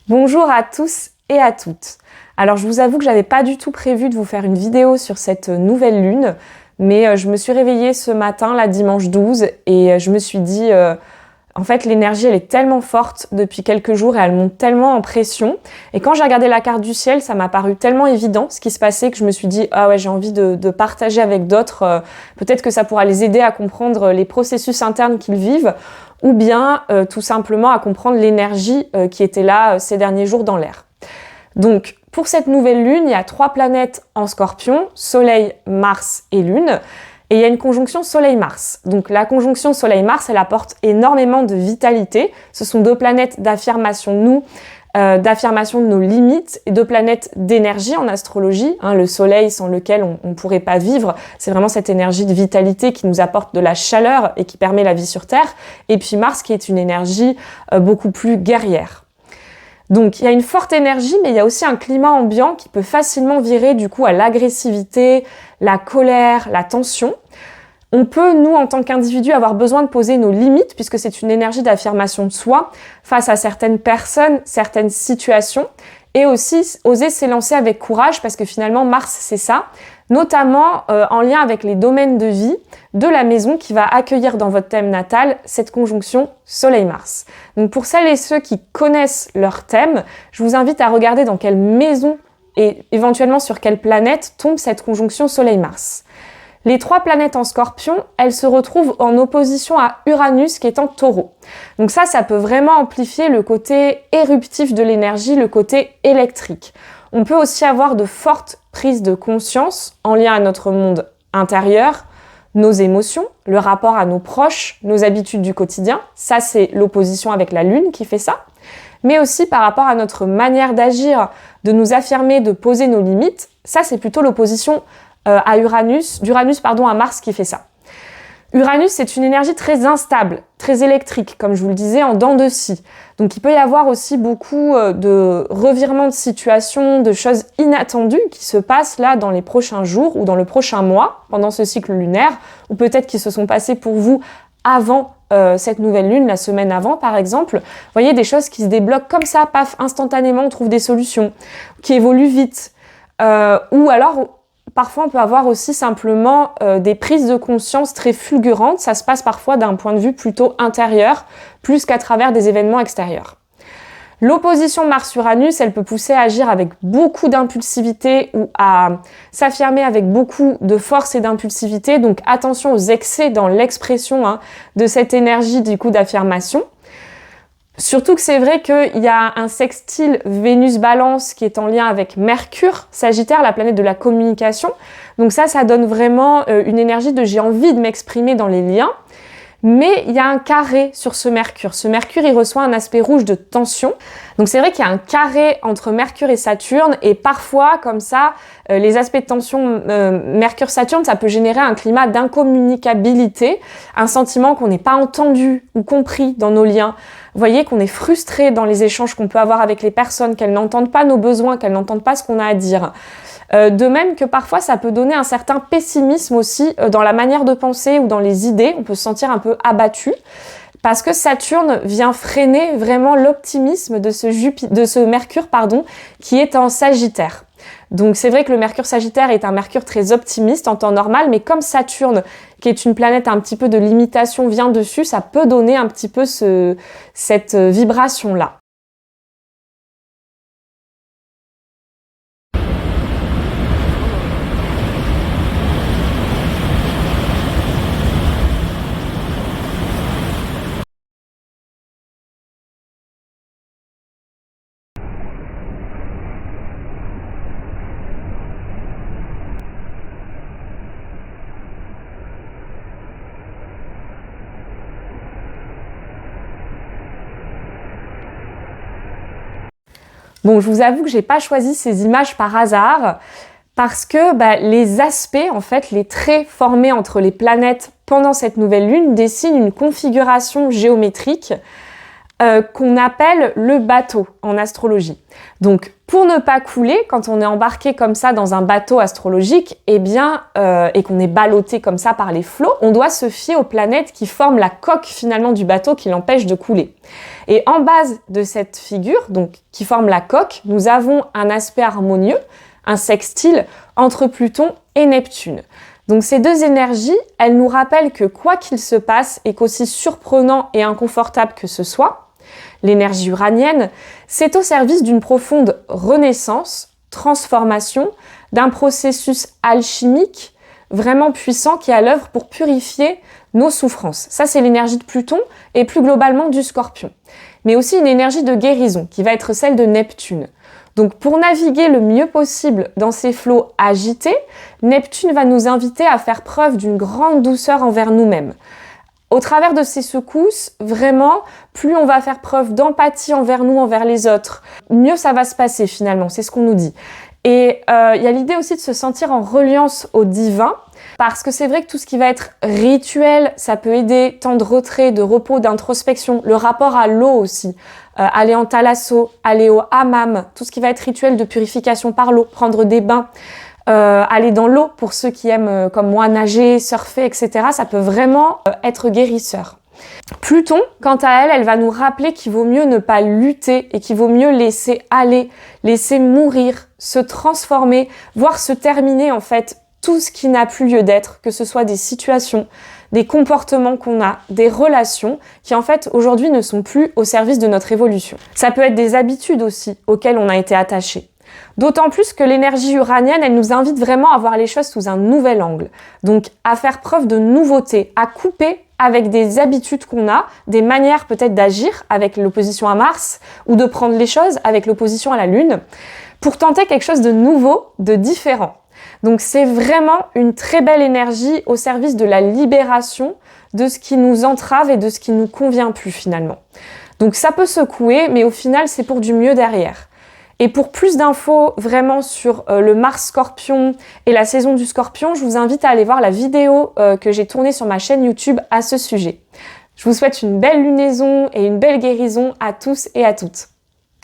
Bonjour à tous et à toutes. Alors je vous avoue que j'avais pas du tout prévu de vous faire une vidéo sur cette nouvelle lune, mais je me suis réveillée ce matin, là dimanche 12, et je me suis dit, en fait l'énergie elle est tellement forte depuis quelques jours et elle monte tellement en pression. Et quand j'ai regardé la carte du ciel, ça m'a paru tellement évident ce qui se passait que je me suis dit, ah ouais, j'ai envie de partager avec d'autres, peut-être que ça pourra les aider à comprendre les processus internes qu'ils vivent, ou bien tout simplement à comprendre l'énergie qui était là ces derniers jours dans l'air. Donc, pour cette nouvelle lune, il y a 3 planètes en Scorpion, Soleil, Mars et Lune, et il y a une conjonction Soleil-Mars. Donc la conjonction Soleil-Mars, elle apporte énormément de vitalité. Ce sont 2 planètes d'affirmation de nous, d'affirmation de nos limites, et 2 planètes d'énergie en astrologie. Le Soleil sans lequel on ne pourrait pas vivre, c'est vraiment cette énergie de vitalité qui nous apporte de la chaleur et qui permet la vie sur Terre. Et puis Mars qui est une énergie beaucoup plus guerrière. Donc il y a une forte énergie, mais il y a aussi un climat ambiant qui peut facilement virer du coup à l'agressivité, la colère, la tension. On peut, nous, en tant qu'individus, avoir besoin de poser nos limites, puisque c'est une énergie d'affirmation de soi face à certaines personnes, certaines situations, et aussi oser s'élancer avec courage, parce que finalement, Mars, c'est ça, notamment en lien avec les domaines de vie de la maison qui va accueillir dans votre thème natal cette conjonction Soleil-Mars. Donc pour celles et ceux qui connaissent leur thème, je vous invite à regarder dans quelle maison et éventuellement sur quelle planète tombe cette conjonction Soleil-Mars. Les 3 planètes en Scorpion, elles se retrouvent en opposition à Uranus qui est en Taureau. Donc ça peut vraiment amplifier le côté éruptif de l'énergie, le côté électrique. On peut aussi avoir de fortes prises de conscience en lien à notre monde intérieur, nos émotions, le rapport à nos proches, nos habitudes du quotidien. Ça, c'est l'opposition avec la Lune qui fait ça. Mais aussi par rapport à notre manière d'agir, de nous affirmer, de poser nos limites. Ça, c'est plutôt l'opposition d'Uranus à Mars qui fait ça. Uranus, c'est une énergie très instable, très électrique, comme je vous le disais, en dents de scie. Donc il peut y avoir aussi beaucoup de revirements de situation, de choses inattendues qui se passent là dans les prochains jours ou dans le prochain mois, pendant ce cycle lunaire, ou peut-être qui se sont passés pour vous avant cette nouvelle lune, la semaine avant par exemple. Vous voyez, des choses qui se débloquent comme ça, paf, instantanément, on trouve des solutions, qui évoluent vite. Ou alors, parfois on peut avoir aussi simplement des prises de conscience très fulgurantes. Ça se passe parfois d'un point de vue plutôt intérieur, plus qu'à travers des événements extérieurs. L'opposition Mars-Uranus, elle peut pousser à agir avec beaucoup d'impulsivité ou à s'affirmer avec beaucoup de force et d'impulsivité. Donc attention aux excès dans l'expression de cette énergie du coup d'affirmation. Surtout que c'est vrai qu'il y a un sextile Vénus-Balance qui est en lien avec Mercure, Sagittaire, la planète de la communication. Donc ça donne vraiment une énergie de j'ai envie de m'exprimer dans les liens. Mais il y a un carré sur ce Mercure. Ce Mercure, il reçoit un aspect rouge de tension. Donc c'est vrai qu'il y a un carré entre Mercure et Saturne. Et parfois, comme ça, les aspects de tension Mercure-Saturne, ça peut générer un climat d'incommunicabilité, un sentiment qu'on n'est pas entendu ou compris dans nos liens. Vous voyez qu'on est frustré dans les échanges qu'on peut avoir avec les personnes, qu'elles n'entendent pas nos besoins, qu'elles n'entendent pas ce qu'on a à dire. De même que parfois ça peut donner un certain pessimisme aussi dans la manière de penser ou dans les idées. On peut se sentir un peu abattu parce que Saturne vient freiner vraiment l'optimisme de ce Mercure qui est en Sagittaire. Donc c'est vrai que le Mercure Sagittaire est un Mercure très optimiste en temps normal, mais comme Saturne, qui est une planète un petit peu de limitation, vient dessus, ça peut donner un petit peu cette vibration-là. Bon, je vous avoue que j'ai pas choisi ces images par hasard parce que les aspects, en fait, les traits formés entre les planètes pendant cette nouvelle lune dessinent une configuration géométrique qu'on appelle le bateau en astrologie. Donc, Pour ne pas couler, quand on est embarqué comme ça dans un bateau astrologique, et qu'on est ballotté comme ça par les flots, on doit se fier aux planètes qui forment la coque finalement du bateau qui l'empêche de couler. Et en base de cette figure, donc qui forme la coque, nous avons un aspect harmonieux, un sextile entre Pluton et Neptune. Donc ces deux énergies, elles nous rappellent que quoi qu'il se passe et qu'aussi surprenant et inconfortable que ce soit, l'énergie uranienne, c'est au service d'une profonde renaissance, transformation, d'un processus alchimique vraiment puissant qui est à l'œuvre pour purifier nos souffrances. Ça, c'est l'énergie de Pluton et plus globalement du Scorpion. Mais aussi une énergie de guérison qui va être celle de Neptune. Donc pour naviguer le mieux possible dans ces flots agités, Neptune va nous inviter à faire preuve d'une grande douceur envers nous-mêmes. Au travers de ces secousses, vraiment, plus on va faire preuve d'empathie envers nous, envers les autres, mieux ça va se passer finalement, c'est ce qu'on nous dit. Et il y a l'idée aussi de se sentir en reliance au divin, parce que c'est vrai que tout ce qui va être rituel, ça peut aider, temps de retrait, de repos, d'introspection, le rapport à l'eau aussi, aller en thalasso, aller au hammam, tout ce qui va être rituel de purification par l'eau, prendre des bains, aller dans l'eau pour ceux qui aiment comme moi nager, surfer, etc. Ça peut vraiment être guérisseur. Pluton, quant à elle, elle va nous rappeler qu'il vaut mieux ne pas lutter et qu'il vaut mieux laisser aller, laisser mourir, se transformer, voire se terminer en fait tout ce qui n'a plus lieu d'être, que ce soit des situations, des comportements qu'on a, des relations qui en fait aujourd'hui ne sont plus au service de notre évolution. Ça peut être des habitudes aussi auxquelles on a été attaché. D'autant plus que l'énergie uranienne, elle nous invite vraiment à voir les choses sous un nouvel angle. Donc à faire preuve de nouveauté, à couper avec des habitudes qu'on a, des manières peut-être d'agir avec l'opposition à Mars ou de prendre les choses avec l'opposition à la Lune pour tenter quelque chose de nouveau, de différent. Donc c'est vraiment une très belle énergie au service de la libération de ce qui nous entrave et de ce qui nous convient plus finalement. Donc ça peut secouer, mais au final c'est pour du mieux derrière. Et pour plus d'infos vraiment sur le Mars Scorpion et la saison du Scorpion, je vous invite à aller voir la vidéo que j'ai tournée sur ma chaîne YouTube à ce sujet. Je vous souhaite une belle lunaison et une belle guérison à tous et à toutes.